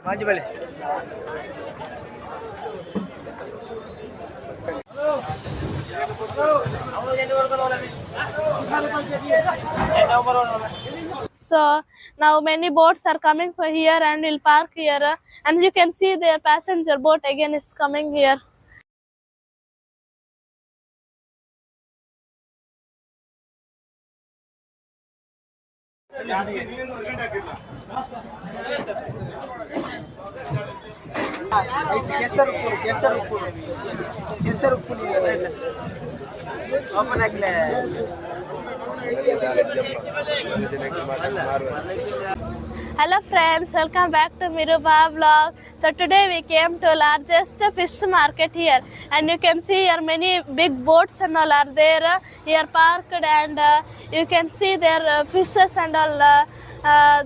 Manji bale. So now many boats are coming for here and will park here, and you can see their passenger boat again is coming here. Hello friends, welcome back to Miruba vlog. So today we came to largest fish market here, and you can see here many big boats and all are there here parked, and you can see their fishes and all.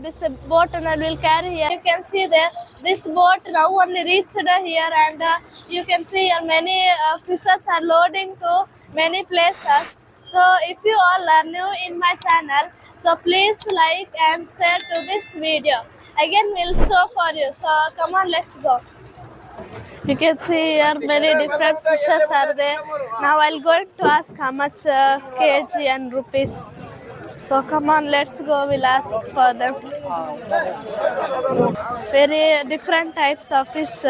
This boat and all will carry here. You can see there this boat now only reached here, and you can see here many fishes are loading to many places. So if you all are new in my channel, so please like and share to this video. Again we'll show for you. So come on, let's go. You can see here many different fishes are there. Now I'll going to ask how much kg and rupees. So come on, let's go. We'll ask for them. Very different types of fish.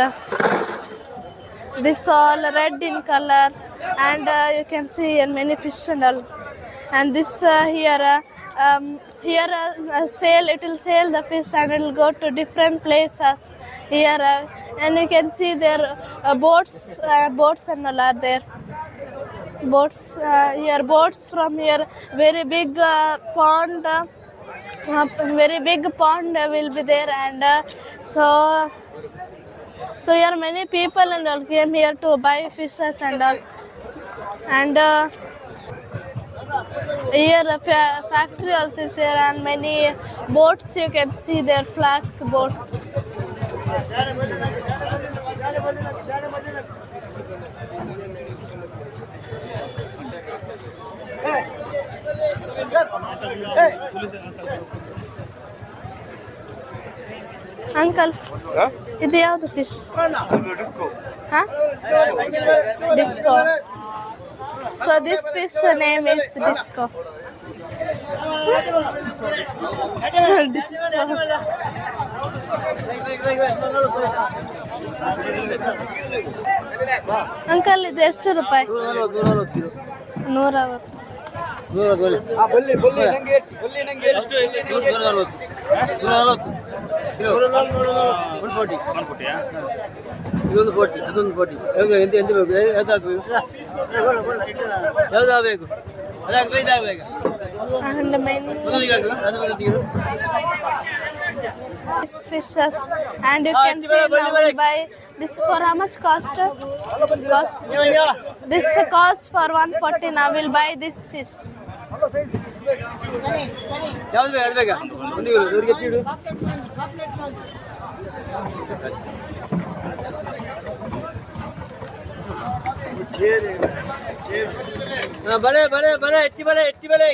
This all red in color, and you can see here many fish and all. And this here sail, it will sail the fish and it will go to different places here, and you can see there boats and all are there. Boats here, boats from here, very big pond. Very big pond will be there, and so here many people and all came here to buy fishes and all. And here a factory also is there, and many boats you can see there, flags boats. Uncle, ಇದು ಯಾವುದು fish? Huh? Disco. So this fish name is Disco. Uncle ಇದು ಎಷ್ಟು ರೂಪಾಯಿ? 140. ಇದೊಂದು 40, ಅದೊಂದು 40. ಎಂತ ಎಂತ ಬೇಕು? ಯಾವ್ದಾಗಬೇಕು? ಯಾವ್ದಾಗಬೇಕು? ಅದಾಗಬೇಕು, ಇದಾಗಬೇಕು. These fishes, and you can see now we buy this for how much cost? This cost for 140. Now we'll buy this fish. ಯಾವ್ದು ಬೇಕು? ಅದು ಬೇಕಾ? ಒಂದು ಇವ್ರಿಗೆ ಇಟ್ಟಿಡು. ಬಲೆ ಬಲೆ ಬಲೆ ಎತ್ತಿ ಬಲೆ ಎತ್ತಿ ಬಲೆ.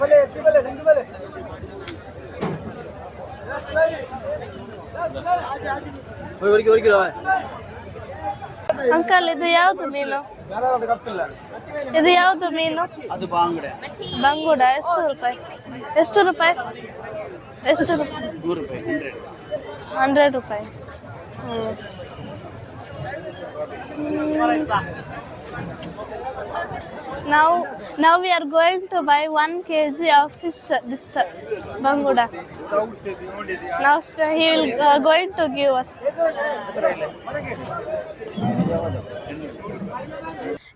ಬಲೆ ಎತ್ತಿ ಬಲೆ ಸಂಗಿ ಬಲೆ. ಅಂಕಲ್ ಇದು ಯಾವುದು ಮೀನು? ಇದು ಯಾವುದು ಮೀನು? ಅದು ಬಾಂಗುಡೆ. ಬಂಗುಡ. ಎಷ್ಟು ರೂಪಾಯಿ? ಎಷ್ಟು ರೂಪಾಯಿ? ಎಷ್ಟು ರೂಪಾಯಿ? 100 ರೂಪಾಯಿ. 100 ರೂಪಾಯಿ. Now we are going to buy 1 kg of fish. This banguda. Now he will going to give us.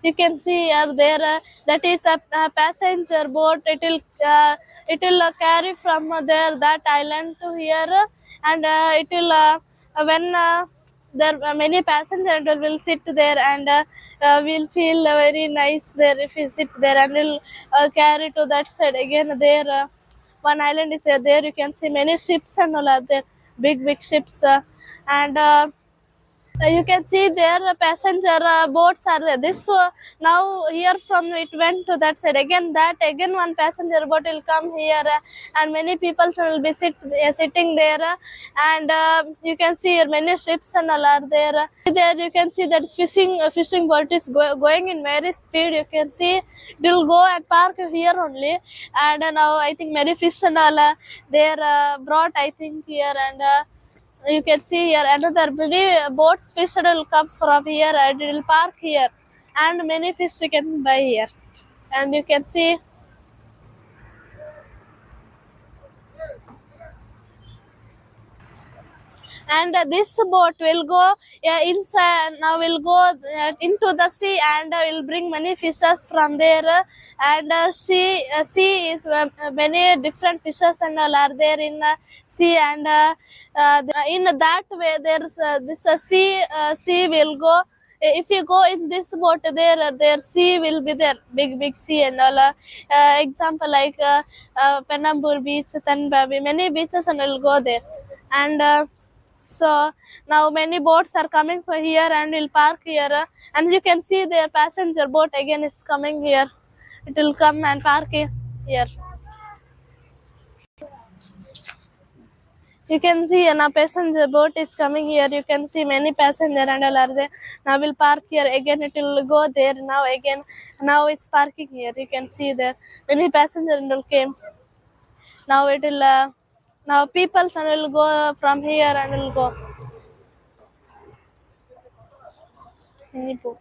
You can see here there that is a passenger boat. It will carry from there that island to here, and it will when there many passengers will sit there, and we'll feel very nice there if we sit there, and we'll carry to that side again. There one island is there. You can see many ships and all are there, big ships, and You can see there passenger boats are there. This now here from it went to that side again. That again one passenger boat will come here, and many people will be sitting there, and you can see here many ships and all are there. There you can see that fishing boat is going in very speed. You can see it will go and park here only, and now I think many fish and all they are brought I think here, and you can see here another many boats fish will come from here and it will park here, and many fish you can buy here, and you can see. And this boat will go inside now will go into the sea, and will bring many fishes from there, and sea is many different fishes and all are there in the sea, and in that way there's this sea will go. If you go in this boat, there sea will be there, big sea and all. Example like Penambur beach, Tanbabi, many beaches and will go there, and so now many boats are coming for here and will park here, and you can see their passenger boat again is coming here. It will come and park here. You can see now passenger boat is coming here. You can see many passenger and all are there. Now will park here again. It will go there now again. Now it's parking here. You can see there many passenger and all came. Now it will now people will go from here and will go. Many boat.